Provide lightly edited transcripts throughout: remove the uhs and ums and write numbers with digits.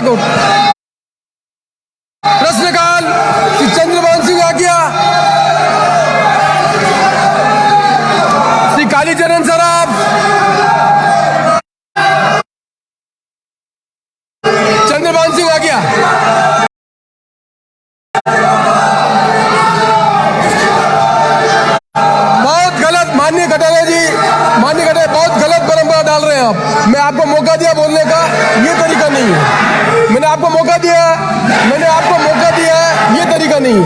Walkout. प्रश्नकाल श्री चंद्रभान सिंह आज्ञा, श्री कालीचरण सराफ, चंद्रभान सिंह आज्ञा। बहुत गलत माननीय कटारिया जी, माननीय कटारिया बहुत गलत परंपरा डाल रहे हैं आप। मैं आपको मौका दिया बोलने का, ये तरीका नहीं है। मैंने आपको मौका दिया, ये तरीका नहीं है।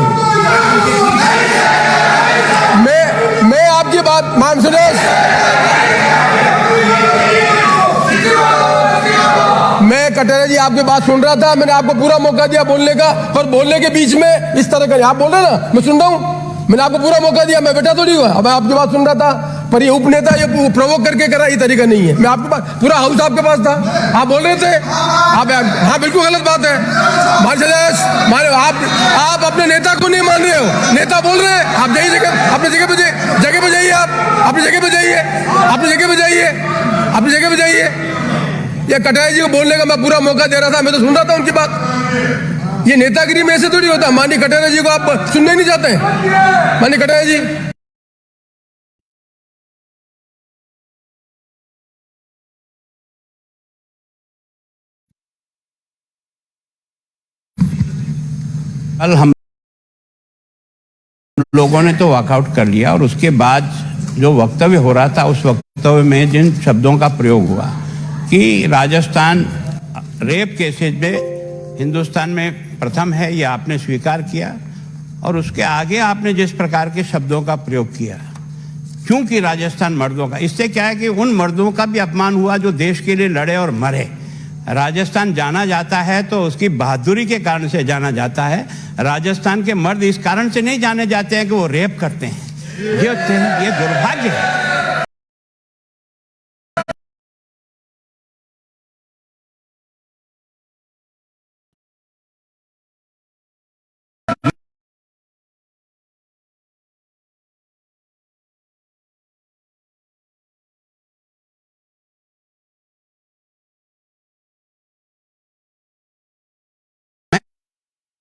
मैं आपकी बात मान सुरेश, मैं कटारिया जी आपकी बात सुन रहा था, मैंने आपको पूरा मौका दिया बोलने का, पर बोलने के बीच में इस तरह का आप बोल रहे ना, मैं सुन रहा हूं, मैंने आपको पूरा मौका दिया, मैं बेटा थोड़ी हुआ, अब आपकी बात सुन रहा था, पर ये उपनेता ये प्रोवोक करके करा, ये तरीका नहीं है। मैं आपके पास पूरा हाउस आपके पास था, आप बोल रहे थे, आप हाँ बिल्कुल गलत बात है। आप अपने नेता को नहीं मान रहे हो, नेता बोल रहे हैं, आप जाइए जगह, अपनी जगह पे जाइए, आप अपनी जगह पे जाइए, अपनी जगह पे जाइए, अपनी जगह पे जाइए। ये कटारिया जी को बोलने का मैं पूरा मौका दे रहा था, मैं तो सुन रहा था उनकी बात। ये नेतागिरी में ऐसे थोड़ी होता। माननीय कटारिया जी को आप सुनने नहीं चाहते हैं? माननीय कटारिया जी, कल हम लोगों ने तो वॉकआउट कर लिया और उसके बाद जो वक्तव्य हो रहा था, उस वक्तव्य में जिन शब्दों का प्रयोग हुआ कि राजस्थान रेप केसेज में हिंदुस्तान में प्रथम है, यह आपने स्वीकार किया, और उसके आगे आपने जिस प्रकार के शब्दों का प्रयोग किया, क्योंकि राजस्थान मर्दों का, इससे क्या है कि उन मर्दों का भी अपमान हुआ जो देश के लिए लड़े और मरे। राजस्थान जाना जाता है तो उसकी बहादुरी के कारण से जाना जाता है। राजस्थान के मर्द इस कारण से नहीं जाने जाते हैं कि वो रेप करते हैं। ये दुर्भाग्य है।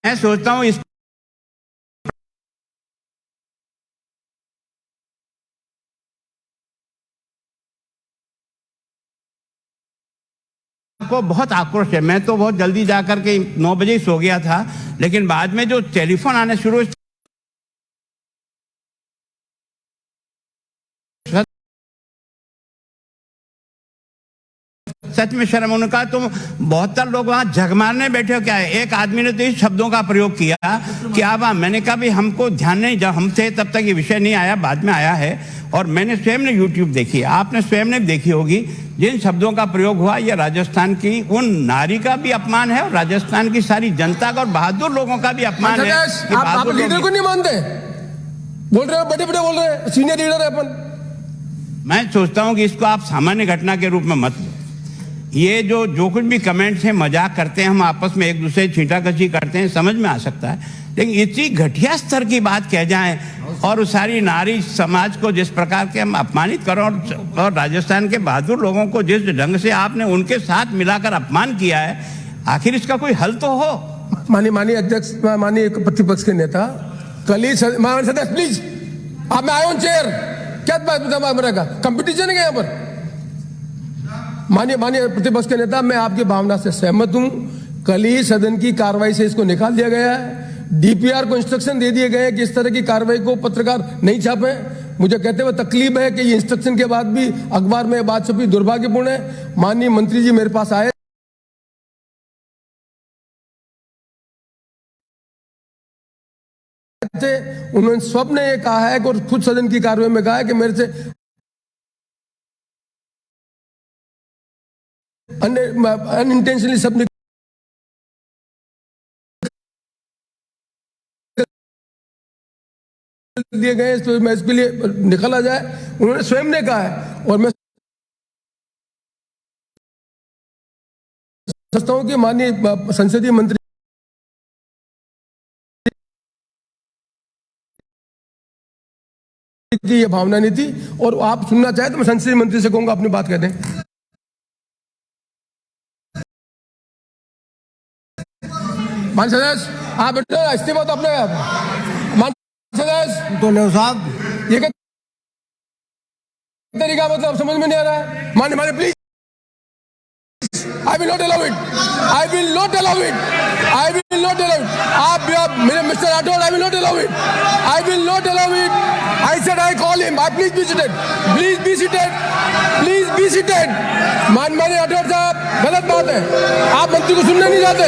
मैं सोचता हूं इस को बहुत आक्रोश है। मैं तो बहुत जल्दी जाकर के 9 बजे ही सो गया था, लेकिन बाद में जो टेलीफोन आने शुरू, सच में शर्म। उनका तुम 72 लोग वहां जग मारने बैठे हो क्या है? एक आदमी ने तो इस शब्दों का प्रयोग किया कि आप, मैंने कहा भी हमको ध्यान नहीं, जब हम थे तब तक ये विषय नहीं आया, बाद में आया है, और मैंने स्वयं ने यूट्यूब देखी है, आपने स्वयं ने देखी होगी। जिन शब्दों का प्रयोग हुआ, यह राजस्थान की उन नारी का भी अपमान है और राजस्थान की सारी जनता का और बहादुर लोगों का भी अपमान है। आप लीडर को नहीं मानते, बोल रहे हो, बड़े बड़े बोल रहे हैं, सीनियर लीडर है अपन। मैं सोचता हूं कि इसको आप सामान्य घटना के रूप में मत लो। ये जो कुछ भी कमेंट्स हैं, मजाक करते हैं, हम आपस में एक दूसरे छींटाकशी करते हैं, समझ में आ सकता है, लेकिन इतनी घटिया स्तर की बात कह जाएं और उस सारी नारी समाज को जिस प्रकार के हम अपमानित करो, और राजस्थान के बहादुर लोगों को जिस ढंग से आपने उनके साथ मिलाकर अपमान किया है, आखिर इसका कोई हल तो हो। माननीय अध्यक्ष, माननीय प्रतिपक्ष के नेता, कल ही सदस्य प्लीज, आप में आए ऑन चेयर, क्या बात कंपटीशन है यहाँ पर? माननीय प्रतिपक्ष के नेता, मैं आपकी भावना से सहमत हूं। कल ही सदन की कार्रवाई से इसको निकाल दिया गया है। डीपीआर को इंस्ट्रक्शन दे दिए गए कि इस तरह की कार्रवाई को पत्रकार नहीं छापे। मुझे कहते हुए तकलीफ है कि ये इंस्ट्रक्शन के बाद भी अखबार में बात छपी, दुर्भाग्यपूर्ण है। माननीय मंत्री जी मेरे पास आए थे, उन्होंने स्वप्न ये कहा है और खुद सदन की कार्रवाई में कहा है कि मेरे से अनइंटेंशनली सब दिए गए, तो मैं इसके लिए निकला जाए, उन्होंने स्वयं ने कहा है। और मैं समझता हूं कि माननीय संसदीय मंत्री की ये भावना नहीं थी, और आप सुनना चाहे तो मैं संसदीय मंत्री से कहूंगा अपनी बात कह दें। माननीय सदस्य आप बैठो, इस्तीफा तो अपने माननीय सदस्य तो ले साहब, ये क्या तरीका, मतलब समझ में नहीं आ रहा है। माननीय please, I will not allow it. I will not allow it. I will not allow it. आप मेरे mister Rathore, I will not allow it. I will not allow it. I said I call him. Please be seated. Please be seated. Please be seated. माननीय राठौर साहब, गलत बात है। आप मंत्री को सुनने नहीं जाते।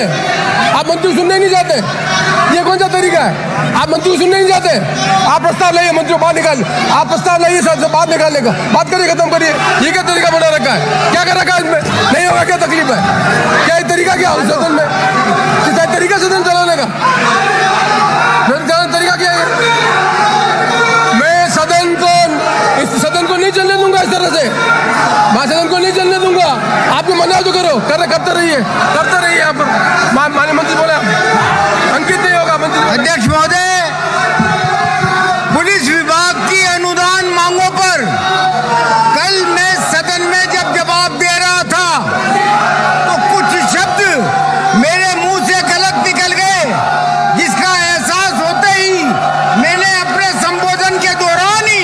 आप मंत्री को सुनने नहीं जाते। ये कौन सा तरीका है? आप मंत्री को सुनने नहीं जाते। आप प्रस्ताव लाइए, मंत्री को बाहर निकाल। आप प्रस्ताव लाइए, सर बाहर निकालने का बात करिए, खत्म करिए। ये क्या तरीका बना रखा है? क्या कर रखा है इसमें? नहीं होगा क्या तकलीफ है? क्या ये तरीका क्या है सदन में? किस तरीका सदन चलाने का? तरीका क्या है? मैं इस सदन को नहीं चलने दूंगा इस तरह से। मैं सदन को नहीं चलने दूंगा। आपको मना तो करो, करते रहिए आप। माननीय मंत्री बोले अंकित नहीं होगा मंत्री। अध्यक्ष महोदय, पुलिस विभाग की अनुदान मांगों पर कल मैं सदन में जब जवाब दे रहा था तो कुछ शब्द मेरे मुंह से गलत निकल गए, जिसका एहसास होते ही मैंने अपने संबोधन के दौरान ही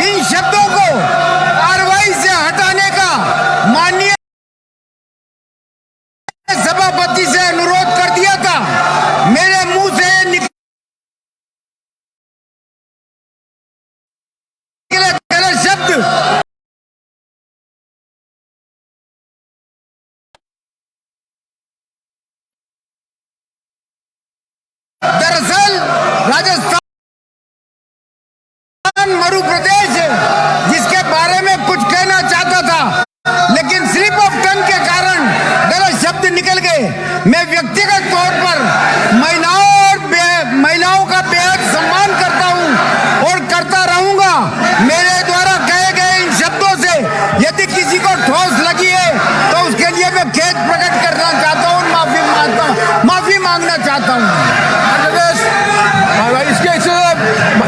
इन शब्दों को कार्रवाई से हटाने का माननीय सभापति से अनुरोध कर दिया था। मेरे मुंह से निकले गलत शब्द दरअसल राजस्थान मरु प्रदेश जिसके बारे में कुछ कहना चाहता था, लेकिन स्लिप ऑफ टंग के कारण गलत शब्द निकल गए। मैं व्यक्तिगत तौर पर महिलाओं का बेहद सम्मान करता हूं और करता रहूंगा। मेरे द्वारा कहे गए इन शब्दों से यदि किसी को ठोस लगी है तो उसके लिए मैं खेद प्रकट करना चाहता हूं, माफी मांगना चाहता हूं।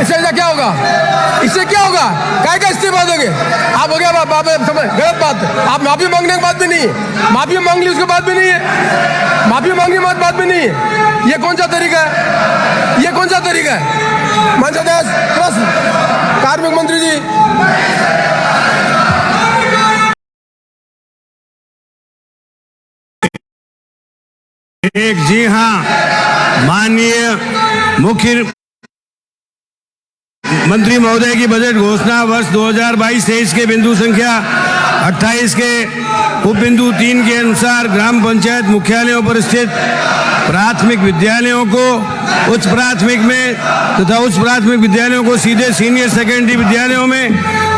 इससे क्या होगा? इससे क्या होगा? क्या क्या इस्तीफा दोगे आप? हो गया समझ, गलत बात। आप माफी मांगने की बात भी नहीं है। माफी मांग ली उसके बाद भी नहीं है। माफी मांगने की बात भी नहीं है। ये कौन सा तरीका है? ये कौन सा तरीका है? माननीय प्रश्न कार्मिक मंत्री जी। जी हाँ, माननीय मुख्य मंत्री महोदय की बजट घोषणा वर्ष 2022-23 के बिंदु संख्या 28 के उप बिंदु 3 के अनुसार ग्राम पंचायत मुख्यालयों पर स्थित प्राथमिक विद्यालयों को उच्च प्राथमिक में तथा उच्च प्राथमिक विद्यालयों को सीधे सीनियर सेकेंडरी विद्यालयों में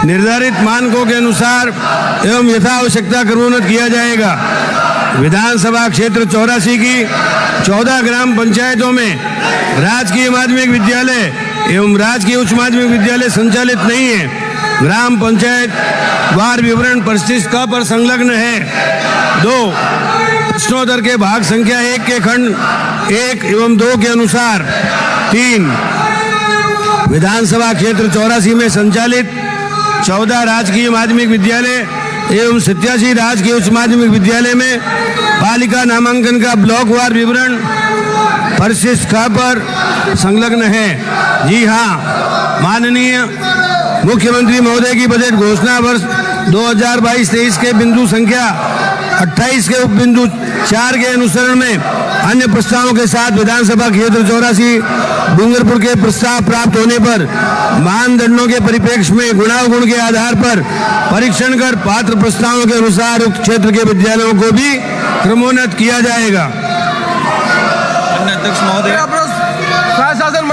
निर्धारित मानकों के अनुसार एवं यथा आवश्यकता क्रमोन्नत किया जाएगा। विधानसभा क्षेत्र 84 की 14 ग्राम पंचायतों में राजकीय माध्यमिक विद्यालय एवं राजकीय उच्च माध्यमिक विद्यालय संचालित नहीं है। ग्राम पंचायत वार विवरण परिशिष्ट क पर संलग्न है। 2. प्रश्नोत्तर के भाग संख्या 1 के खंड 1 एवं 2 के अनुसार। 3. विधानसभा क्षेत्र 84 में संचालित 14 राजकीय माध्यमिक विद्यालय एवं 87 राजकीय उच्च माध्यमिक विद्यालय में बालिका नामांकन का ब्लॉक वार विवरण परिशिष्ट ख पर संलग्न है। जी हाँ, माननीय मुख्यमंत्री महोदय की बजट घोषणा वर्ष 2022-23 के बिंदु संख्या 28 के उप बिंदु 4 के अनुसरण में अन्य प्रस्तावों के साथ विधानसभा क्षेत्र 84 डूंगरपुर के प्रस्ताव प्राप्त होने पर मानदंडों के परिप्रेक्ष्य में गुणावगुण के आधार पर परीक्षण कर पात्र प्रस्तावों के अनुसार उक्त क्षेत्र के विद्यालयों को भी क्रमोन्नत किया जाएगा। अध्यक्ष महोदय, शासन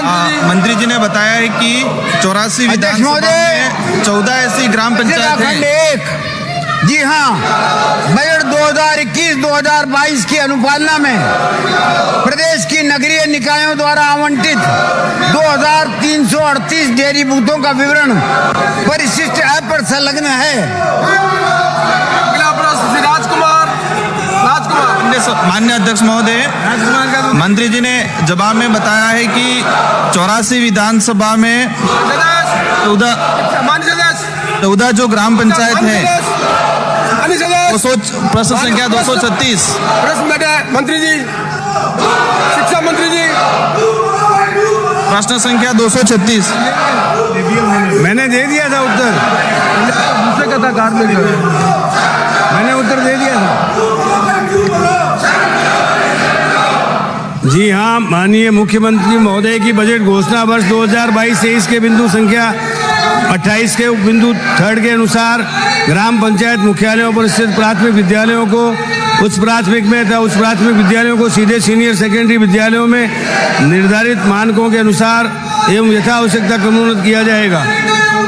मंत्री जी ने बताया है कि 84 विधानसभा में 14 ऐसी ग्राम पंचायत हैं। जी हाँ, बजट 2021-2022 की अनुपालना में प्रदेश की नगरीय निकायों द्वारा आवंटित 2338 डेयरी बूथों का विवरण परिशिष्ट ऐप पर संलग्न है। अगला प्रश्न राजकुमार। माननीय अध्यक्ष महोदय, मंत्री जी ने जवाब में बताया है कि 84 विधानसभा में 14 जो ग्राम पंचायत है, प्रश्न संख्या 236। प्रश्न बैठे मंत्री जी। शिक्षा मंत्री जी, प्रश्न संख्या 236। मैंने दे दिया था उत्तर, दूसरे का था कार में मैंने उत्तर दे दिया था। जी हाँ, माननीय मुख्यमंत्री महोदय की बजट घोषणा वर्ष 2022-23 के बिंदु संख्या 28 के बिंदु 3 के अनुसार ग्राम पंचायत मुख्यालयों पर स्थित प्राथमिक विद्यालयों को उच्च प्राथमिक में तथा उच्च प्राथमिक विद्यालयों को सीधे सीनियर सेकेंडरी विद्यालयों में निर्धारित मानकों के अनुसार एवं यथा आवश्यकता क्रमोन्नत किया जाएगा।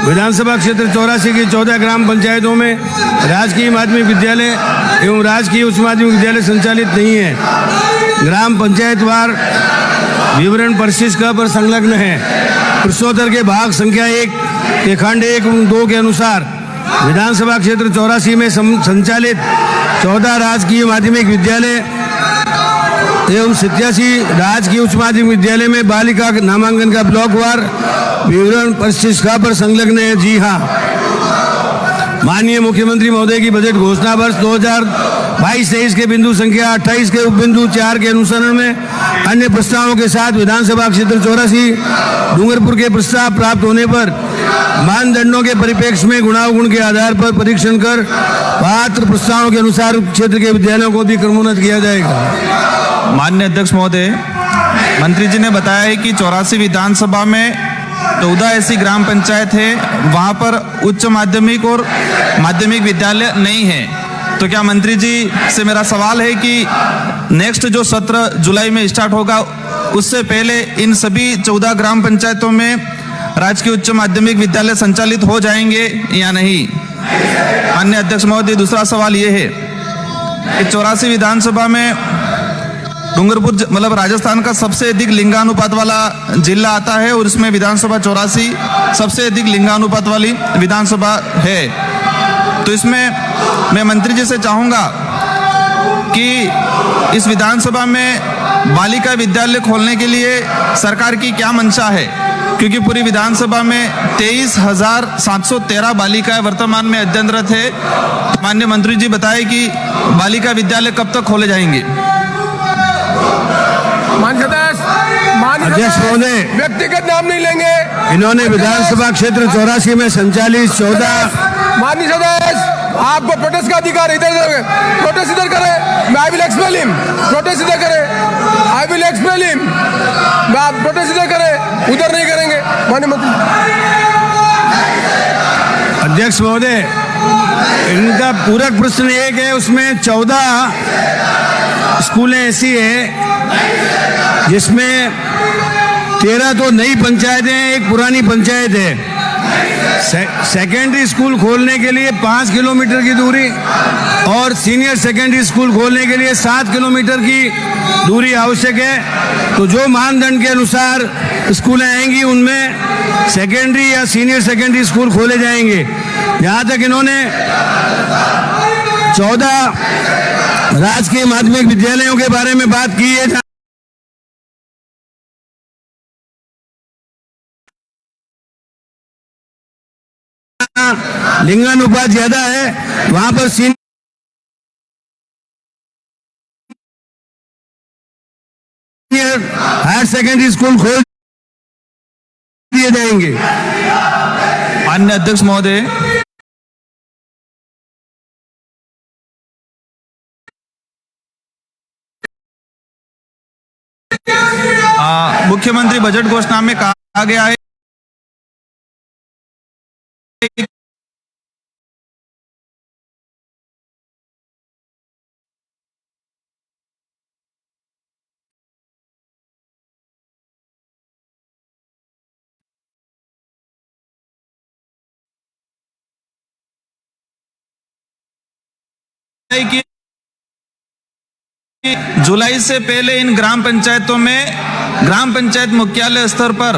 विधानसभा क्षेत्र 84 की 14 ग्राम पंचायतों में राजकीय माध्यमिक विद्यालय एवं राजकीय उच्च माध्यमिक विद्यालय संचालित नहीं है। ग्राम पंचायतवार विवरण परिशिष्ट क पर संलग्न है। प्रश्नोत्तर के भाग संख्या 1 के खंड 1 एवं 2 के अनुसार विधानसभा क्षेत्र 84 में संचालित 14 राजकीय माध्यमिक विद्यालय एवं 87 राजकीय उच्च माध्यमिक विद्यालय में बालिका नामांकन का ब्लॉकवार विवरण परिशिष्ट क पर संलग्न है। जी हाँ, माननीय मुख्यमंत्री महोदय की बजट घोषणा वर्ष 2022-23 के बिंदु संख्या 28 के उपबिंदु 4 के अनुसरण में अन्य प्रस्तावों के साथ विधानसभा क्षेत्र 84 डूंगरपुर के प्रस्ताव प्राप्त होने पर मानदंडों के परिप्रेक्ष्य में गुणावगुण के आधार पर परीक्षण कर पात्र प्रस्तावों के अनुसार क्षेत्र के विद्यालयों को भी क्रमोन्नत किया जाएगा। माननीय अध्यक्ष महोदय, मंत्री जी ने बताया है कि 84 विधानसभा में 14 ऐसी ग्राम पंचायत है वहां पर उच्च माध्यमिक और माध्यमिक विद्यालय नहीं है। तो क्या मंत्री जी से मेरा सवाल है कि नेक्स्ट जो सत्र जुलाई में स्टार्ट होगा उससे पहले इन सभी 14 ग्राम पंचायतों में राजकीय उच्च माध्यमिक विद्यालय संचालित हो जाएंगे या नहीं? माननीय अध्यक्ष महोदय, दूसरा सवाल ये है कि 84 विधानसभा में डूंगरपुर मतलब राजस्थान का सबसे अधिक लिंगानुपात वाला जिला आता है और इसमें विधानसभा 84 सबसे अधिक लिंगानुपात वाली विधानसभा है। तो इसमें मैं मंत्री जी से चाहूंगा कि इस विधानसभा में बालिका विद्यालय खोलने के लिए सरकार की क्या मंशा है, क्योंकि पूरी विधानसभा में 23,713 बालिकाएं वर्तमान में अध्ययनरत है। माननीय मंत्री जी बताएं कि बालिका विद्यालय कब तक खोले जाएंगे? अध्यक्ष महोदय, व्यक्तिगत नाम नहीं लेंगे। इन्होंने विधानसभा क्षेत्र 84 में संचालित 14 माननीय सदस्य, आपको प्रोटेस्ट का अधिकार है। इधर प्रोटेस्ट इधर करें, I will expel him. Protest इधर करें, I will expel him. Protest इधर करें, उधर नहीं करेंगे। माननीय मंत्री। अध्यक्ष महोदय, इनका पूरक प्रश्न एक है, उसमें 14 स्कूलें ऐसी है जिसमें 13 तो नई पंचायतें हैं, एक पुरानी पंचायत है। सेकेंडरी स्कूल खोलने के लिए 5 किलोमीटर की दूरी और सीनियर सेकेंडरी स्कूल खोलने के लिए 7 किलोमीटर की दूरी आवश्यक है। तो जो मानदंड के अनुसार स्कूलें आएंगी उनमें सेकेंडरी या सीनियर सेकेंडरी स्कूल खोले जाएंगे। जहाँ तक इन्होंने 14 राजकीय माध्यमिक विद्यालयों के बारे में बात की है, लिंगानुपात ज्यादा है, वहां पर सीनियर हायर सेकेंडरी स्कूल खोल दिए जाएंगे। माननीय अध्यक्ष महोदय, मुख्यमंत्री बजट घोषणा में कहा गया है कि जुलाई से पहले इन ग्राम पंचायतों में ग्राम पंचायत मुख्यालय स्तर पर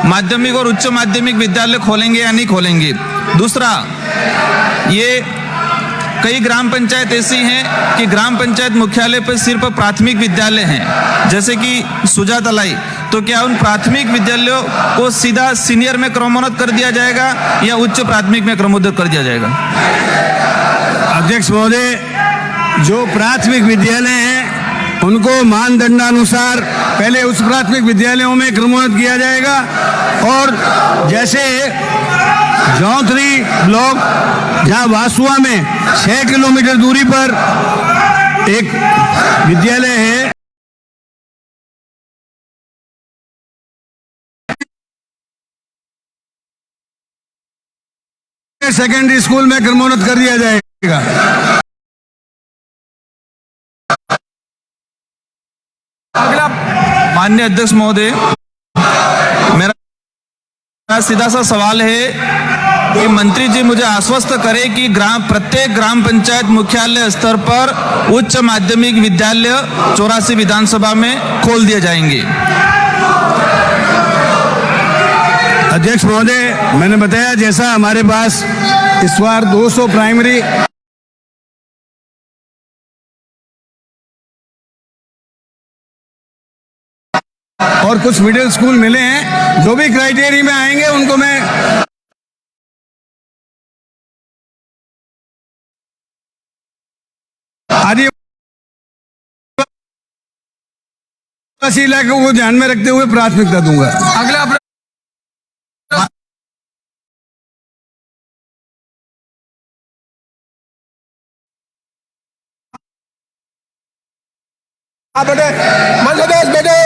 माध्यमिक और उच्च माध्यमिक विद्यालय खोलेंगे या नहीं खोलेंगे। दूसरा, ये कई ग्राम पंचायत ऐसी हैं कि ग्राम पंचायत मुख्यालय पर सिर्फ प्राथमिक विद्यालय हैं, जैसे कि सुजातलाई। तो क्या उन प्राथमिक विद्यालयों को सीधा सीनियर में क्रमोन्नत कर दिया जाएगा या उच्च प्राथमिक में क्रमोन्नत कर दिया जाएगा? अध्यक्ष महोदय, जो प्राथमिक विद्यालय हैं उनको मानदंडानुसार पहले उच्च प्राथमिक विद्यालयों में क्रमोन्नत किया जाएगा। और जैसे जौंथरी ब्लॉक जहां वासुआ में 6 किलोमीटर दूरी पर एक विद्यालय है, सेकेंडरी स्कूल में क्रमोन्नत कर दिया जाएगा। अगला माननीय अध्यक्ष महोदय, मेरा सीधा सा सवाल है कि मंत्री जी मुझे आश्वस्त करें कि प्रत्येक ग्राम पंचायत मुख्यालय स्तर पर उच्च माध्यमिक विद्यालय 84 विधानसभा में खोल दिए जाएंगे। अध्यक्ष महोदय, मैंने बताया जैसा हमारे पास इस बार 200 प्राइमरी और कुछ मिडिल स्कूल मिले हैं, जो भी क्राइटेरिया में आएंगे उनको मैं आदिवासी इलाकों को ध्यान में रखते हुए प्राथमिकता दूंगा। अगला बेटे मध्य बेटे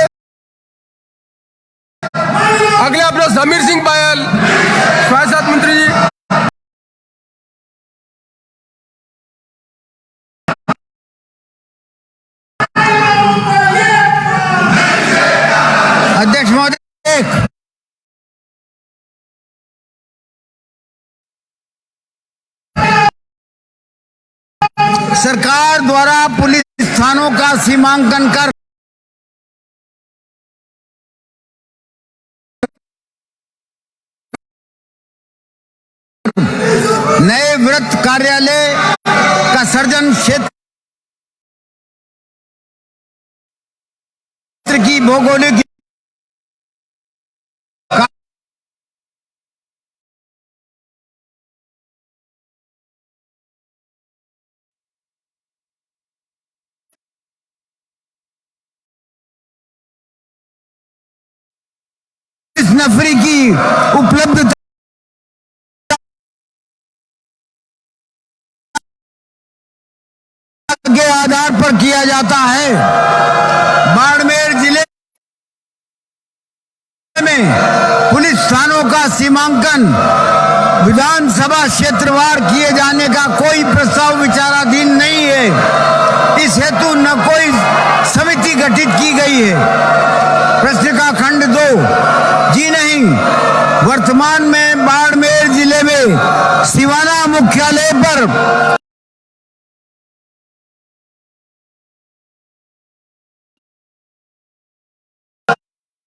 अगले अपना समीर सिंह पायल, स्वास्थ्य मंत्री जी। अध्यक्ष महोदय, सरकार द्वारा पुलिस थानों का सीमांकन कर नए वृत्त कार्यालय का सर्जन क्षेत्र की भौगोलिक इस नफरी की उपलब्धता के आधार पर किया जाता है। बाड़मेर जिले में पुलिस थानों का सीमांकन विधानसभा क्षेत्रवार किए जाने का कोई प्रस्ताव विचाराधीन नहीं है। इस हेतु न कोई समिति गठित की गई है। प्रश्न का खंड 2, जी नहीं, वर्तमान में बाड़मेर जिले में सिवाना मुख्यालय पर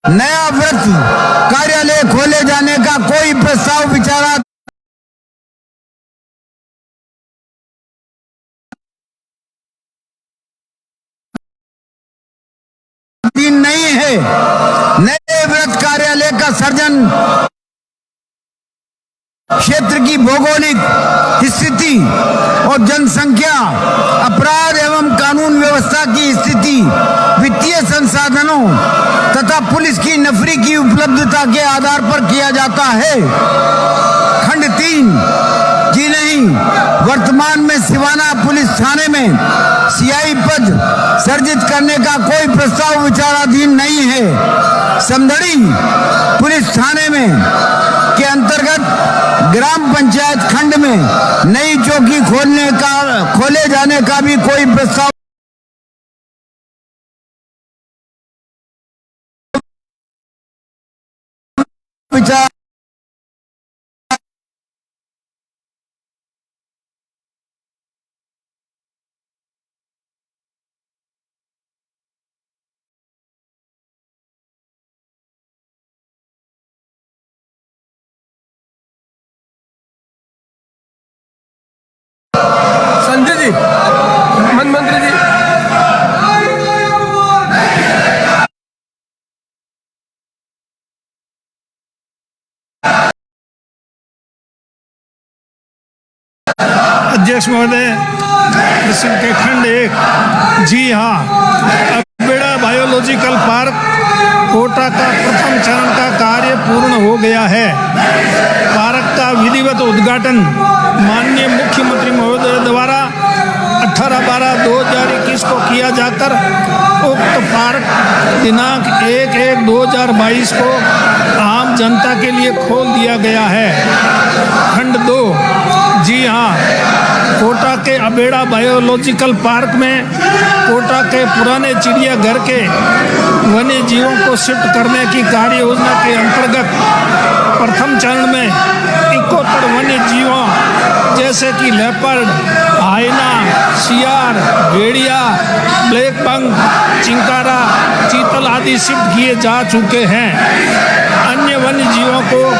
नया वृत्त कार्यालय खोले जाने का कोई प्रस्ताव विचाराधीन नहीं है। नए वृत्त कार्यालय का सर्जन क्षेत्र की भौगोलिक स्थिति और जनसंख्या, अपराध एवं कानून व्यवस्था की स्थिति, वित्तीय संसाधनों तथा पुलिस की नफरी की उपलब्धता के आधार पर किया जाता है। खंड 3, जी नहीं, वर्तमान में सिवाना पुलिस थाने में सीआई पद सर्जित करने का कोई प्रस्ताव विचाराधीन नहीं है। समदड़ी पुलिस थाने में के अंतर्गत ग्राम पंचायत खंड में नई चौकी खोले जाने का भी कोई प्रस्ताव विचार संजय जी, मंत्री जी। अध्यक्ष महोदय, प्रश्न के खंड 1, जी हाँ, बेड़ा बायोलॉजिकल पार्क कोटा का प्रथम चरण का कार्य पूर्ण हो गया है। पार्क का विधिवत उद्घाटन माननीय मुख्यमंत्री महोदय द्वारा 18/12/2021 को किया जाकर उक्त पार्क दिनांक 1/1/2022 को आम जनता के लिए खोल दिया गया है। खंड 2, जी हाँ, कोटा के अबेड़ा बायोलॉजिकल पार्क में कोटा के पुराने चिड़ियाघर के वन्य जीवों को शिफ्ट करने की कार्य योजना के अंतर्गत प्रथम चरण में 71 वन्य जीवों जैसे कि लेपर्ड, हाइना, सियार, भेड़िया, ब्लैक बंग, चिंकारा, चीतल आदि शिफ्ट किए जा चुके हैं। अन्य वन्य जीवों को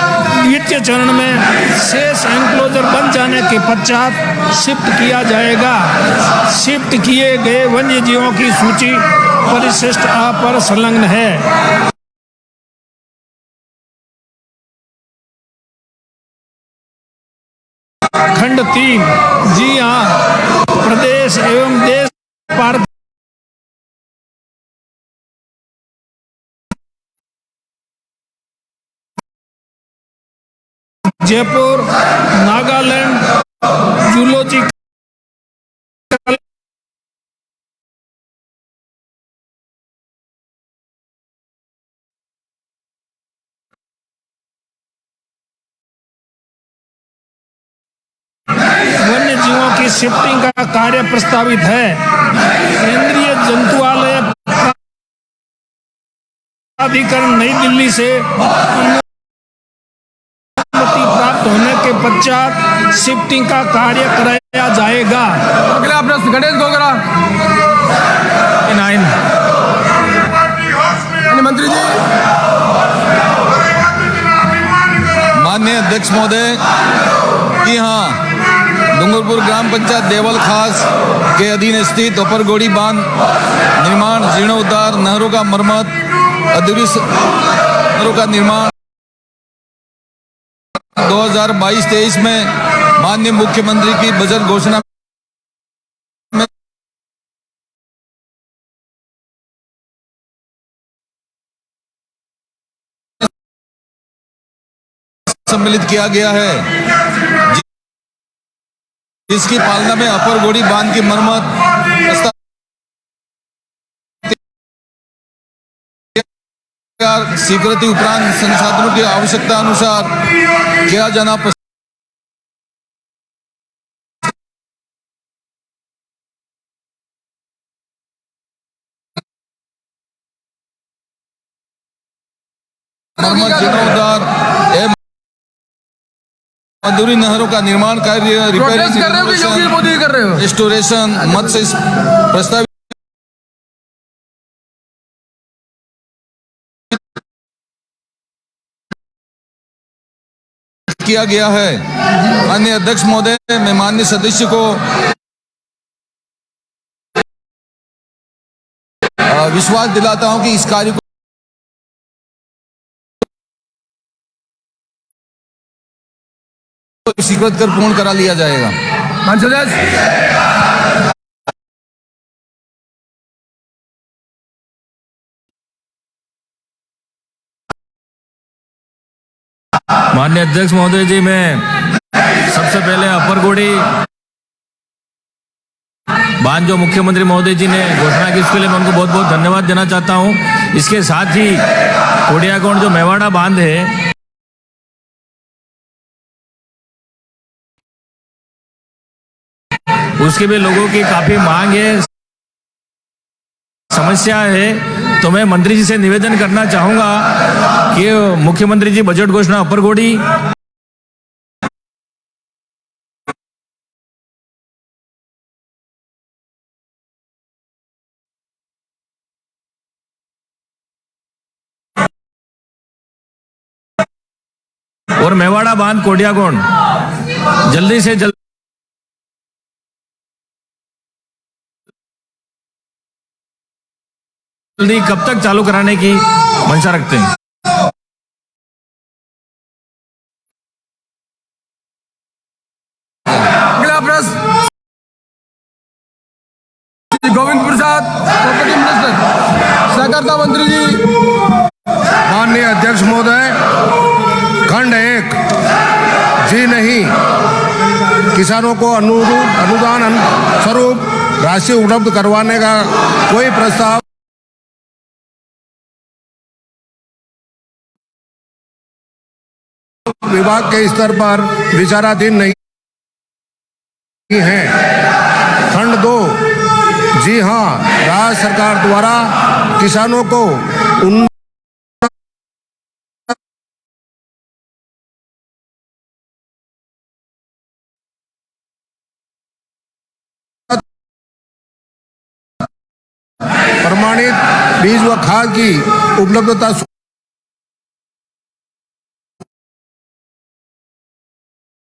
द्वितीय चरण में शेष एंक्लोजर बन जाने के पश्चात शिफ्ट किया जाएगा। शिफ्ट किए गए वन्य जीवों की सूची परिशिष्ट आ पर संलग्न है। खंड 3, जी हाँ, प्रदेश एवं देश पार्क जयपुर, नागालैंड जूलॉजिकल वन्य जीवों की शिफ्टिंग का कार्य प्रस्तावित है। केंद्रीय जंतुआलय प्राधिकरण नई दिल्ली से प्राप्त होने के पश्चात शिफ्टिंग का कार्य कराया जाएगा। अगला प्रश्न गणेश गोगरा। 9 मंत्री जी। माननीय अध्यक्ष महोदय, जी हाँ, डूंगरपुर ग्राम पंचायत देवल खास के अधीन स्थित उपरगोड़ी बांध निर्माण, जीर्णोद्धार, नहरों का मरम्मत, अधूरी नहरों का निर्माण 2022-23 में माननीय मुख्यमंत्री की बजट घोषणा में सम्मिलित किया गया है, जिसकी पालना में अपर गोड़ी बांध की मरम्मत स्वीकृति उपरांत संसाधनों की आवश्यकता अनुसार किया जाना मरम्मत, जीर्णोद्धार एवं अधूरी नहरों का निर्माण कार्य, रिपेयरिंग, रेस्टोरेशन, मत्स्य प्रस्तावित किया गया है। माननीय अध्यक्ष महोदय, मैं माननीय सदस्य को विश्वास दिलाता हूं कि इस कार्य को स्वीकृत कर पूर्ण करा लिया जाएगा। माननीय अध्यक्ष महोदय जी, मैं सबसे पहले अपरगोड़ी बांध जो मुख्यमंत्री महोदय जी ने घोषणा की, उसके लिए मैं उनको बहुत बहुत धन्यवाद देना चाहता हूं। इसके साथ ही कोडियाकोंड जो मेवाड़ा बांध है, उसके भी लोगों की काफी मांग है, समस्या है। तो मैं मंत्री जी से निवेदन करना चाहूंगा कि मुख्यमंत्री जी बजट घोषणा अपरगोड़ी और मेवाड़ा बांध कोडियाकोंड जल्दी से जल्दी कब तक चालू कराने की मंशा रखते हैं? अगला प्रश्न गोविंद प्रसाद, प्रॉपर्टी मिनिस्टर। सहकारिता मंत्री जी। माननीय अध्यक्ष महोदय, खंड 1 जी नहीं, किसानों को अनुदान स्वरूप राशि उपलब्ध करवाने का कोई प्रस्ताव विभाग के स्तर पर विचाराधीन नहीं है। खंड 2 जी हाँ, राज्य सरकार द्वारा किसानों को प्रमाणित बीज व खाद की उपलब्धता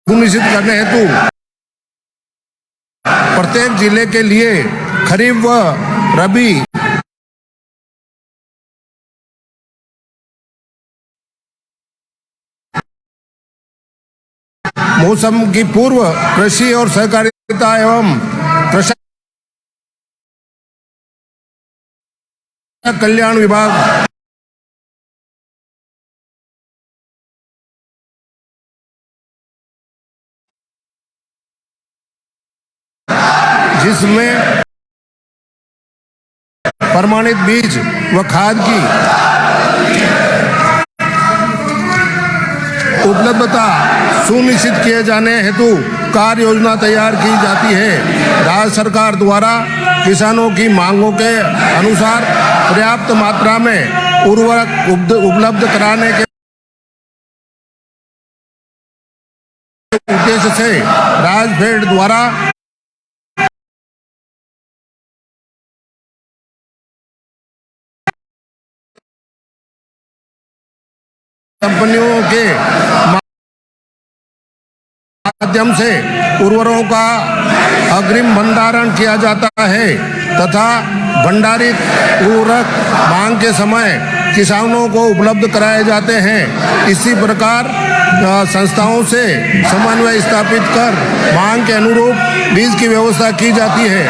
सुनिश्चित करने हेतु प्रत्येक जिले के लिए खरीफ व रबी मौसम की पूर्व कृषि और सहकारिता एवं कृषक कल्याण विभाग जिसमें प्रमाणित बीज व खाद की उपलब्धता सुनिश्चित किए जाने हेतु कार्य योजना तैयार की जाती है। राज्य सरकार द्वारा किसानों की मांगों के अनुसार पर्याप्त मात्रा में उर्वरक उपलब्ध कराने के उद्देश्य से राजफेड द्वारा कंपनियों के माध्यम से उर्वरकों का अग्रिम भंडारण किया जाता है तथा भंडारित उर्वरक मांग के समय किसानों को उपलब्ध कराए जाते हैं। इसी प्रकार संस्थाओं से समन्वय स्थापित कर मांग के अनुरूप बीज की व्यवस्था की जाती है।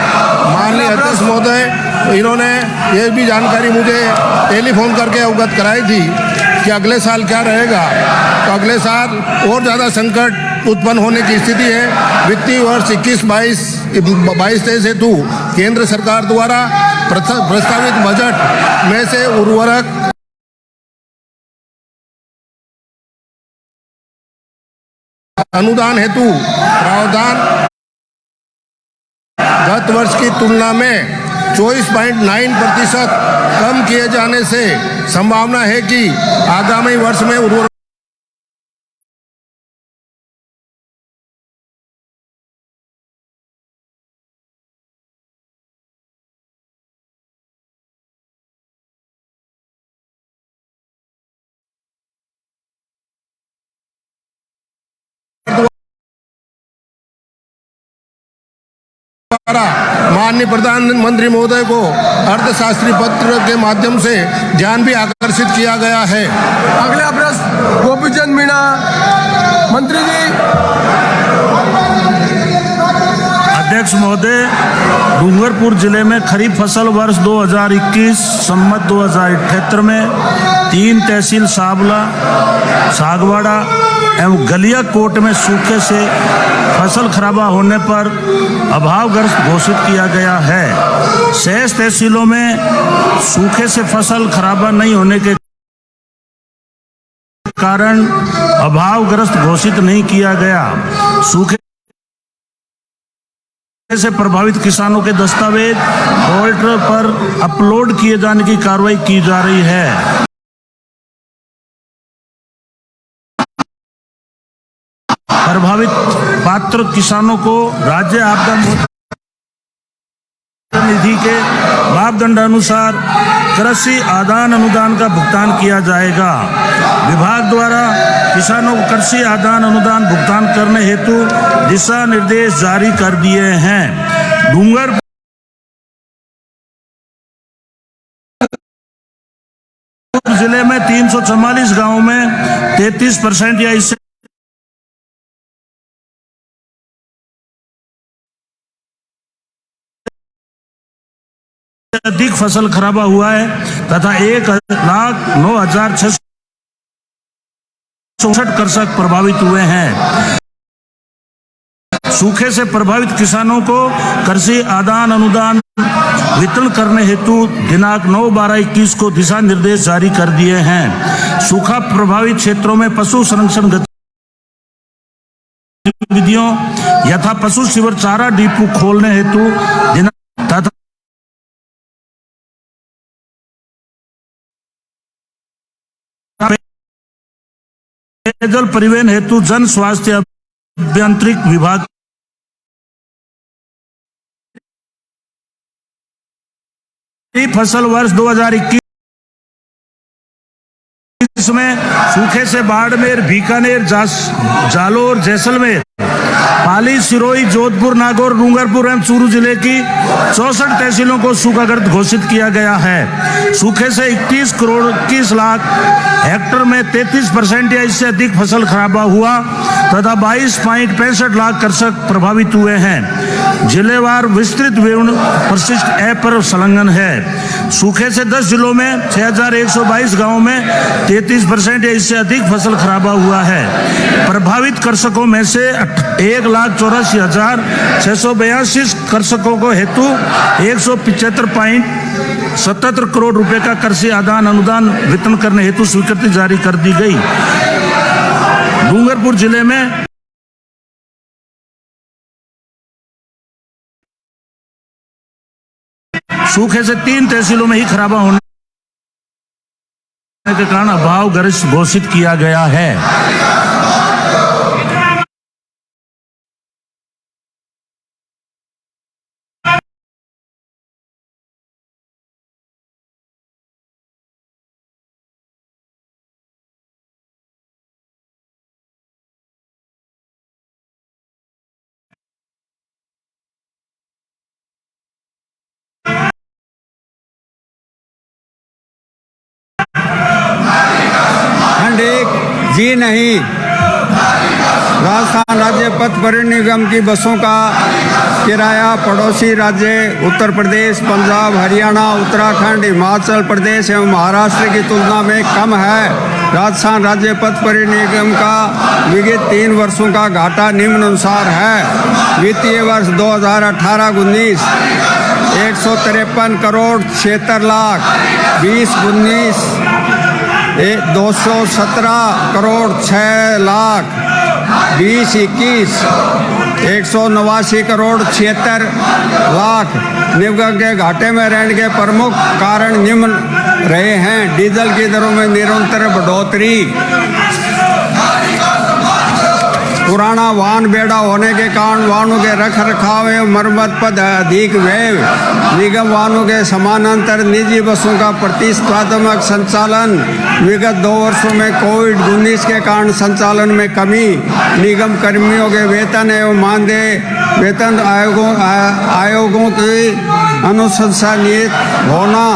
माननीय अध्यक्ष महोदय, इन्होंने ये भी जानकारी मुझे टेलीफोन करके अवगत कराई थी कि अगले साल क्या रहेगा। तो अगले साल और ज़्यादा संकट उत्पन्न होने की स्थिति है। वित्तीय वर्ष 21-22 हेतु केंद्र सरकार द्वारा प्रस्तावित बजट में से उर्वरक अनुदान हेतु प्रावधान गत वर्ष की तुलना में 24.9% कम किए जाने से संभावना है कि आगामी वर्ष में उर्वरक माननीय प्रधानमंत्री महोदय को अर्थशास्त्री पत्र के माध्यम से ध्यान भी आकर्षित किया गया है। अगला प्रश्न गोपीचंद मीणा मंत्री जी। अध्यक्ष महोदय, डूंगरपुर जिले में खरीफ फसल वर्ष 2021 सम्मत 2078 में 3 तहसील साबला, सागवाड़ा एवं गलियाकोट में सूखे से फसल खराबा होने पर अभावग्रस्त घोषित किया गया है। शेष तहसीलों में सूखे से फसल खराबा नहीं होने के कारण अभावग्रस्त घोषित नहीं किया गया। सूखे से प्रभावित किसानों के दस्तावेज पोर्टल पर अपलोड किए जाने की कार्रवाई की जा रही है। प्रभावित पात्र किसानों को राज्य आपदा निधि के मापदंड अनुसार कृषि आदान अनुदान का भुगतान किया जाएगा। विभाग द्वारा किसानों को कृषि आदान अनुदान भुगतान करने हेतु दिशा निर्देश जारी कर दिए हैं। डूंगरपुर जिले में 344 गांवों में 33% या इससे अधिक फसल खराबा हुआ है तथा 1,09,664 कृषक प्रभावित हुए हैं। सूखे से प्रभावित किसानों को कृषि आदान अनुदान वितरण करने हेतु दिनांक 9/12/21 को दिशा निर्देश जारी कर दिए हैं। सूखा प्रभावित क्षेत्रों में पशु संरक्षण गतिविधियों यथा पशु शिविर, चारा डिपो खोलने हेतु तथा पेयजल परिवहन हेतु जन स्वास्थ्य अभियांत्रिकी विभाग फसल वर्ष 2021 में सूखे से बाड़मेर, बीकानेर, जालोर, जैसलमेर, पाली, सिरोही, जोधपुर, नागौर, डूंगरपुर एवं चूरू जिले की 64 तहसीलों को सूखाग्रस्त घोषित किया गया है। सूखे से 21 करोड़ 21 लाख हेक्टेयर में 33% या इससे अधिक फसल खराबा हुआ तथा 22.65 लाख कृषक प्रभावित हुए हैं। जिलेवार विस्तृत विवरण परिशिष्ट ऐप पर संलग्न है। सूखे से 10 जिलों में 6,122 गांवों में 33% या इससे अधिक फसल खराबा हुआ है। प्रभावित कृषकों में से 1,84,682 कृषकों को हेतु 175.77 करोड़ रुपए का कृषि आदान अनुदान वितरण करने हेतु स्वीकृति जारी कर दी गई। डूंगरपुर जिले में सूखे से 3 तहसीलों में ही खराबा होने के कारण अभाव ग्रस्त घोषित किया गया है। जी नहीं, राजस्थान राज्य पथ परिवहन निगम की बसों का किराया पड़ोसी राज्य उत्तर प्रदेश, पंजाब, हरियाणा, उत्तराखंड, हिमाचल प्रदेश एवं महाराष्ट्र की तुलना में कम है। राजस्थान राज्य पथ परिवहन निगम का विगत 3 वर्षों का घाटा निम्नानुसार है। वित्तीय वर्ष 2018-19 153 करोड़ 76 लाख, 20-19 217 करोड़ 6 लाख, 20-21 189 करोड़ 76 लाख। निगम के घाटे में रहने के प्रमुख कारण निम्न रहे हैं। डीजल की दरों में निरंतर बढ़ोतरी, पुराना वाहन बेड़ा होने के कारण वाहनों के रख रखाव एवं मरम्मत पर अधिक व्यय, निगम वाहनों के समानांतर निजी बसों का प्रतिस्पर्धात्मक संचालन, विगत 2 वर्षों में कोविड-19 के कारण संचालन में कमी, निगम कर्मियों के वेतन एवं मानदेय वेतन आयोगों की अनुशंसा नियत होना।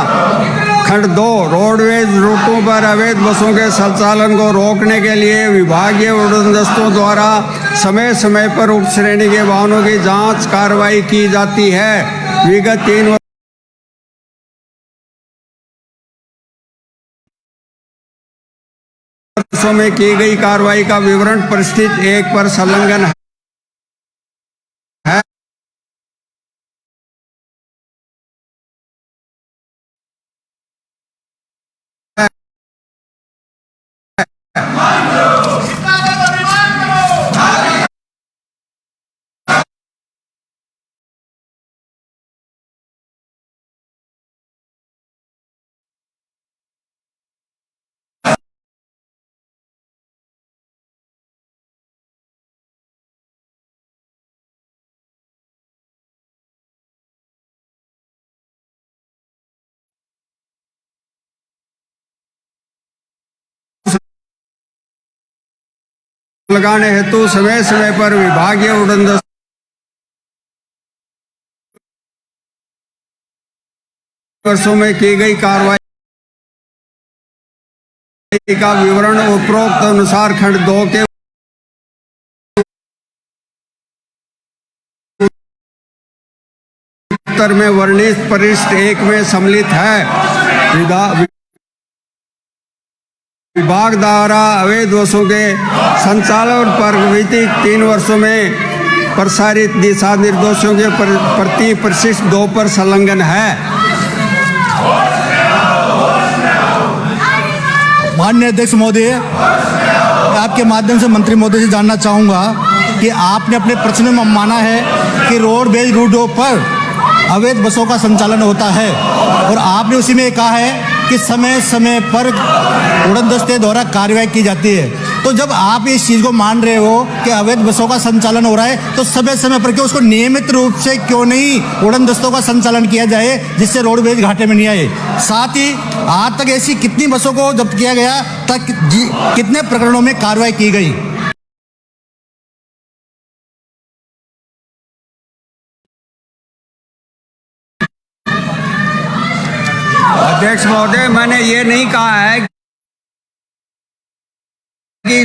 खंड 2 रोडवेज रूटों पर अवैध बसों के संचालन को रोकने के लिए विभागीय उड़नदस्तों द्वारा समय समय पर उप श्रेणी के वाहनों की जांच कार्रवाई की जाती है। विगत 3 वर्षों में की गई कार्रवाई का विवरण परिशिष्ट 1 पर संलग्न है। लगाने हेतु समय समय पर विभागीय उड़नदस्तों वर्षों में की गई कार्रवाई का विवरण उपरोक्त अनुसार खंड 2 के उत्तर में वर्णित पृष्ठ 1 में सम्मिलित है। विभाग द्वारा अवैध बसों के संचालन पर बीते 3 वर्षों में प्रसारित दिशा निर्देशों के प्रति परिशिष्ट 2 पर संलग्न है। माननीय अध्यक्ष महोदय, मैं आपके माध्यम से मंत्री महोदय से जानना चाहूँगा कि आपने अपने प्रश्न में माना है कि रोडवेज रूटों पर अवैध बसों का संचालन होता है और आपने उसी में कहा है कि समय समय पर उड़न दस्ते द्वारा कार्रवाई की जाती है। तो जब आप इस चीज़ को मान रहे हो कि अवैध बसों का संचालन हो रहा है, तो समय समय पर क्यों उसको नियमित रूप से क्यों नहीं उड़न दस्तों का संचालन किया जाए, जिससे रोडवेज घाटे में नहीं आए। साथ ही आज तक ऐसी कितनी बसों को जब्त किया गया, तक कितने प्रकरणों में कार्रवाई की गई। अध्यक्ष महोदय, मैंने ये नहीं कहा है कि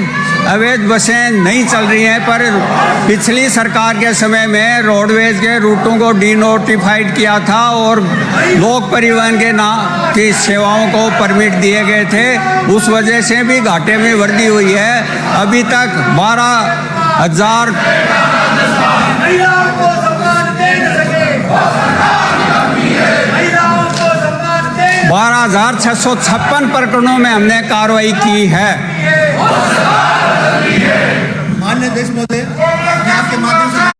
अवैध बसें नहीं चल रही हैं, पर पिछली सरकार के समय में रोडवेज के रूटों को डीनोटिफाइड किया था और लोक परिवहन के नाम की सेवाओं को परमिट दिए गए थे। उस वजह से भी घाटे में वृद्धि हुई है। अभी तक 12,656 प्रकरणों में हमने कार्रवाई की है। माननीय अध्यक्ष महोदय, मैं आपके माध्यम से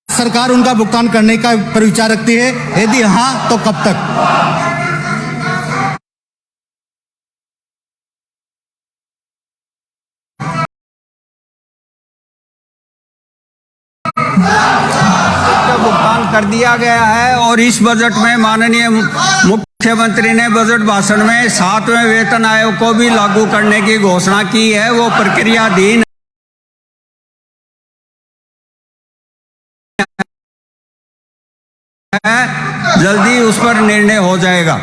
सरकार उनका भुगतान करने का पर विचार रखती है, यदि हाँ तो कब तक। भुगतान कर दिया गया है और इस बजट में माननीय मुख्यमंत्री ने बजट भाषण में 7वें वेतन आयोग को भी लागू करने की घोषणा की है। वो प्रक्रियाधीन है, जल्दी उस पर निर्णय हो जाएगा।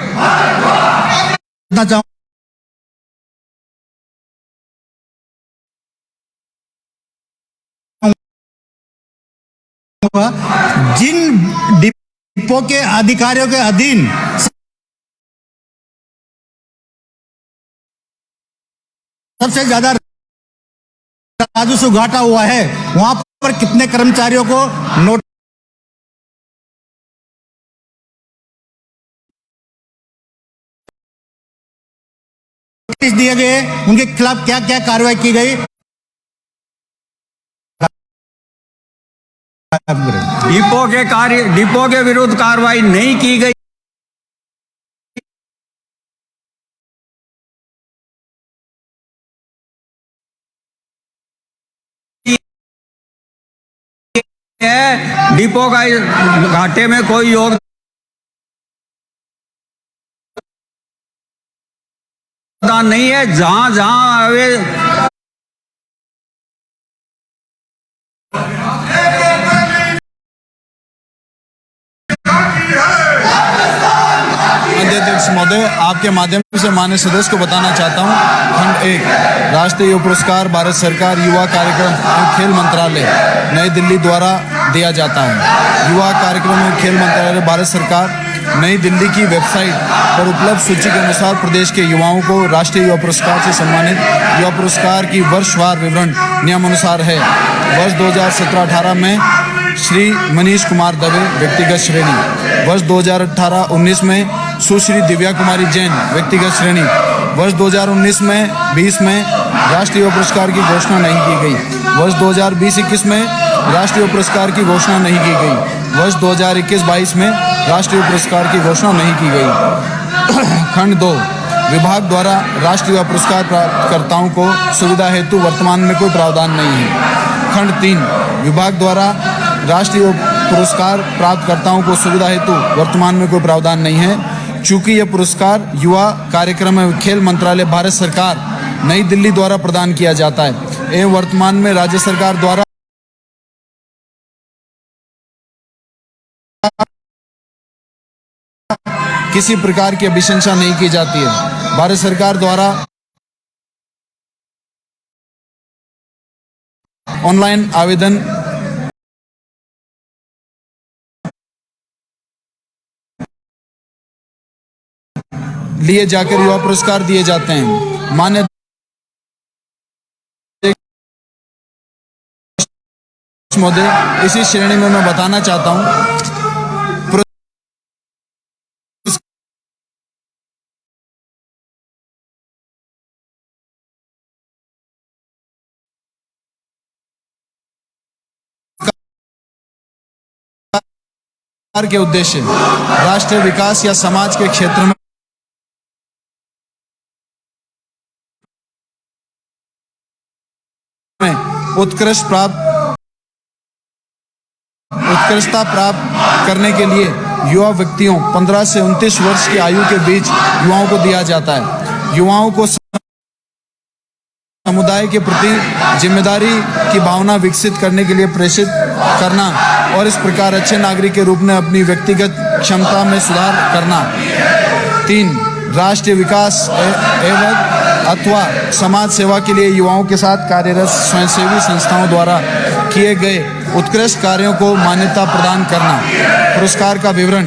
जिन डिपो के अधिकारियों के अधीन सबसे ज्यादा राजस्व घाटा हुआ है, वहां पर कितने कर्मचारियों को नोटिस दिए गए, उनके खिलाफ क्या क्या कार्रवाई की गई। डिपो के विरुद्ध कार्रवाई नहीं की गई है। डिपो का घाटे में कोई योगदान नहीं है। जहां जहां अध्यक्ष महोदय, आपके माध्यम से माननीय सदस्य को बताना चाहता हूं, खंड 1 राष्ट्रीय युवा पुरस्कार भारत सरकार युवा कार्यक्रम एवं खेल मंत्रालय नई दिल्ली द्वारा दिया जाता है। युवा कार्यक्रम एवं खेल मंत्रालय भारत सरकार नई दिल्ली की वेबसाइट पर उपलब्ध सूची के अनुसार प्रदेश के युवाओं को राष्ट्रीय युवा पुरस्कार से सम्मानित। युवा पुरस्कार की वर्षवार विवरण नियमानुसार है। वर्ष 2017-18 में श्री मनीष कुमार दवे व्यक्तिगत श्रेणी, वर्ष 2018-19 में सुश्री दिव्या कुमारी जैन व्यक्तिगत श्रेणी, वर्ष 2019-20 में राष्ट्रीय पुरस्कार की घोषणा नहीं की गई, वर्ष 2020-21 में राष्ट्रीय पुरस्कार की घोषणा नहीं की गई, वर्ष 2021-22 में राष्ट्रीय पुरस्कार की घोषणा नहीं की गई। खंड 2 विभाग द्वारा राष्ट्रीय पुरस्कार प्राप्तकर्ताओं को सुविधा हेतु वर्तमान में कोई प्रावधान नहीं है। खंड 3 विभाग द्वारा राष्ट्रीय पुरस्कार प्राप्तकर्ताओं को सुविधा हेतु वर्तमान में कोई प्रावधान नहीं है। चूंकि यह पुरस्कार युवा कार्यक्रम एवं खेल मंत्रालय भारत सरकार नई दिल्ली द्वारा प्रदान किया जाता है एवं वर्तमान में राज्य सरकार द्वारा किसी प्रकार की अभिशंसा नहीं की जाती है। भारत सरकार द्वारा ऑनलाइन आवेदन लिए जाकर युवा पुरस्कार दिए जाते हैं। मान्य महोदय, इसी श्रेणी में मैं बताना चाहता हूं, के उद्देश्य राष्ट्रीय विकास या समाज के क्षेत्र में उत्कृष्टता प्राप्त करने के लिए युवा व्यक्तियों 15 से 29 वर्ष की आयु के बीच युवाओं को दिया जाता है। युवाओं को समुदाय के प्रति जिम्मेदारी की भावना विकसित करने के लिए प्रेरित करना और इस प्रकार अच्छे नागरिक के रूप में अपनी व्यक्तिगत क्षमता में सुधार करना। 3. राष्ट्रीय विकास एवं अथवा समाज सेवा के लिए युवाओं के साथ कार्यरत स्वयंसेवी संस्थाओं द्वारा किए गए उत्कृष्ट कार्यों को मान्यता प्रदान करना। पुरस्कार का विवरण।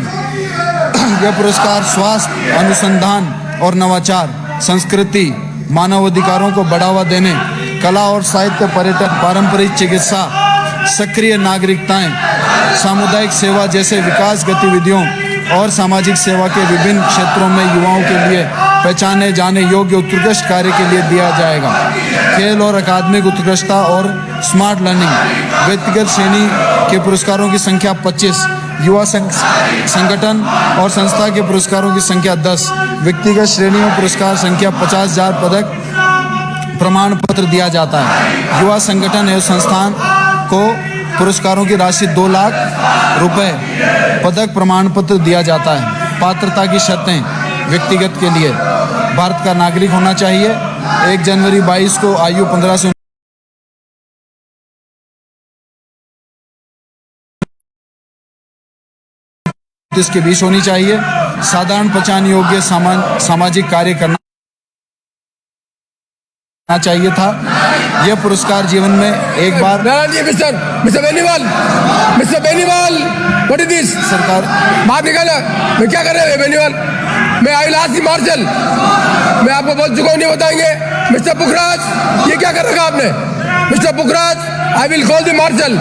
यह पुरस्कार स्वास्थ्य, अनुसंधान और नवाचार, संस्कृति, मानव अधिकारों को बढ़ावा देने, कला और साहित्य, पर्यटन, पारंपरिक चिकित्सा, सक्रिय नागरिकताएं, सामुदायिक सेवा जैसे विकास गतिविधियों और सामाजिक सेवा के विभिन्न क्षेत्रों में युवाओं के लिए पहचाने जाने योग्य उत्कृष्ट कार्य के लिए दिया जाएगा। खेल और अकादमिक उत्कृष्टता और स्मार्ट लर्निंग। व्यक्तिगत श्रेणी के पुरस्कारों की संख्या 25, युवा संगठन और संस्था के पुरस्कारों की संख्या 10। व्यक्तिगत श्रेणी में पुरस्कार संख्या 50,000 पदक प्रमाण पत्र दिया जाता है। युवा संगठन एवं संस्थान को पुरस्कारों की राशि 2 लाख रुपए पदक प्रमाण पत्र दिया जाता है। पात्रता की शर्तें। व्यक्तिगत के लिए भारत का नागरिक होना चाहिए। 1 जनवरी 22 को आयु 15 से के बीच होनी चाहिए। साधारण पहचान योग्य सामाजिक कार्य करना चाहिए था। यह पुरस्कार जीवन में एक बार। Mister Beniwal, what is this? सरकार बाहर निकाला। मैं क्या कर रहे हैं बेनीवाल? मैं आई विल आस्क मार्शल। मैं आपको बोल चुका हूँ, नहीं बताएंगे। मिस्टर पुखराज, ये क्या कर रखा आपने? Mister Pukhraj, I will call the marshal.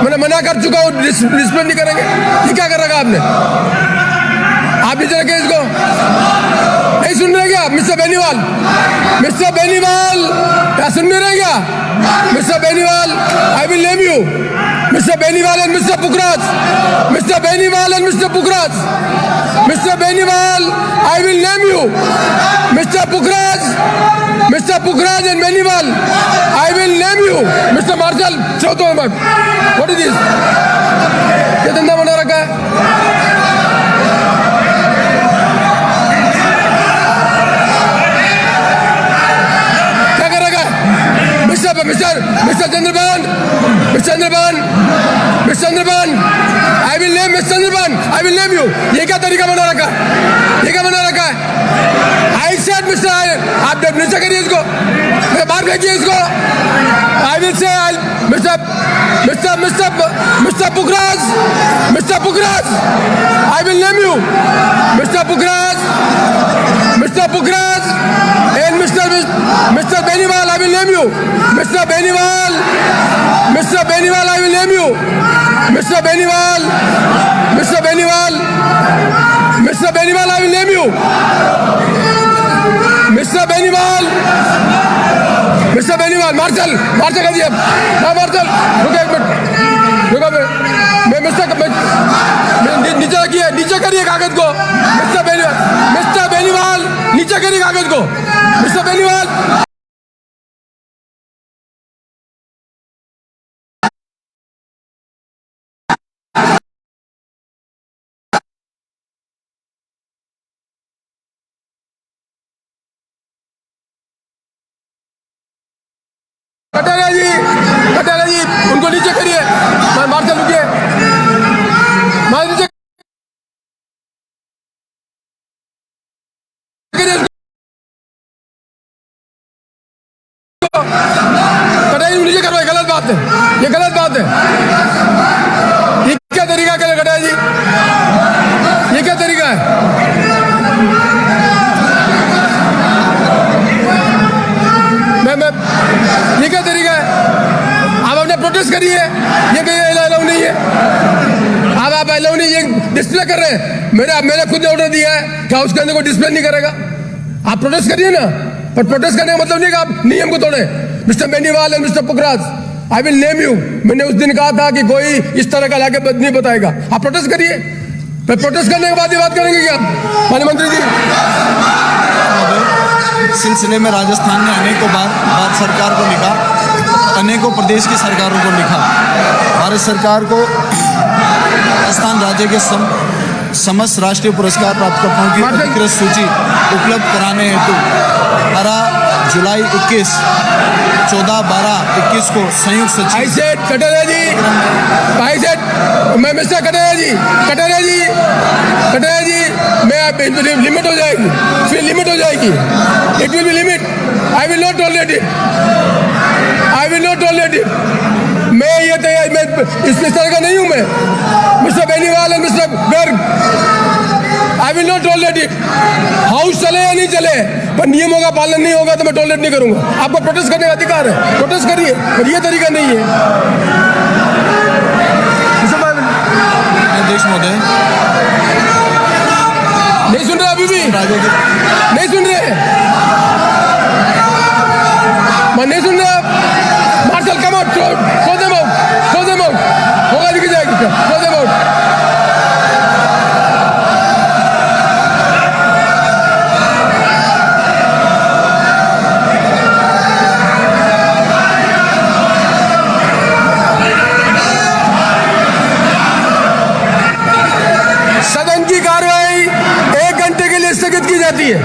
मैंने मना कर चुका हूँ, डिस्प्ले नहीं करेंगे। ये क्या कर रखा आपने? आप नीचे रखे इसको। नहीं सुन रहे क्या? मिस्टर बेनीवाल, क्या सुन नहीं रहे क्या? Mister Beniwal, I will name you. Mister Beniwal and mister Pukhraj, mister Beniwal and mister Pukhraj, mister Beniwal, I will name you. Mister Pukhraj and Beniwal, I will name you. Mister marshal, चलो तो व्हाट इज दिस? ये धंधा बना रखा है। Mister Chandrabhan, I will name mister Chandrabhan, I will name you. ये क्या तरीका बना रखा है? ये क्या बना रखा है? आई सेड मिस्टर, आप नीचे करिए इसको, मैं बाहर भेजिए इसको। I will say mister Pukhraj, I will name you. Mister Pukhraj and mister Beniwal, I will name you. Mister Beniwal, I will name you. Mister Beniwal, I will name you. Mister Beniwal, marshal कर दिया। मार्शल, रुको एक मिनट, रुको। मैं नीचे करिए कागज को। मिस्टर बेनीवाल, नीचे करिए कागज को। मिस्टर बेनीवाल। कटारिया जी, उनको नीचे करिए। मार्शल रुकिए। कटाई नीचे करो, ये गलत बात है, ये गलत बात है। ये क्या तरीका है कटाई जी, ये क्या तरीका है? ये क्या तरीका है? आप अपने प्रोटेस्ट करिए, ये अलाउ नहीं है। अब आप अलाउ नहीं, ये डिस्प्ले कर रहे हैं। मैंने खुद ऑर्डर दिया है कि हाउस के अंदर को डिस्प्ले नहीं करेगा। आप प्रोटेस्ट करिए ना, पर प्रोटेस्ट करने का मतलब नहीं कि आप नियम को तोड़े। Mister Beniwal and mister Pukhraj, I will name you. मैंने उस दिन कहा था कि कोई इस तरह का लाके नहीं बताएगा। आप प्रोटेस्ट करिए, फिर प्रोटेस्ट करने के बाद ये बात करेंगे क्या माननीय मंत्री जी? सिलसिले में राजस्थान ने अनेकों बार भारत सरकार को लिखा, अनेकों प्रदेश की सरकारों को लिखा। भारत सरकार को राजस्थान राज्य के समस्त राष्ट्रीय पुरस्कार प्राप्तकर्ताओं की अधिकृत सूची उपलब्ध कराने हेतु 12 जुलाई 21, 14, 12, 21 को संयुक्त सचिव कटारिया जी, मैं मिस्टर कटारिया जी, मैं लिमिट हो जाएगी, फिर लिमिट हो जाएगी। It will be limit. I will not tolerate it. मैं ये तैयार, मैं इस तरह का नहीं हूं। मैं mister Beniwal and mister Garg, I will not tolerate it. House चले या नहीं चले, पर नियमों का पालन नहीं होगा तो मैं टॉलरेट नहीं करूंगा। आपको प्रोटेस्ट करने का अधिकार है, प्रोटेस्ट करिए, पर ये तरीका नहीं है। अध्यक्ष महोदय, नहीं सुन रहे अभी भी? नहीं सुन रहे? मैं नहीं सुन रहा। Marshal come out, throw them out, होगा दिख जाएगी, थ्रो देम आउट। सदन की कार्रवाई 1 घंटे के लिए स्थगित की जाती है।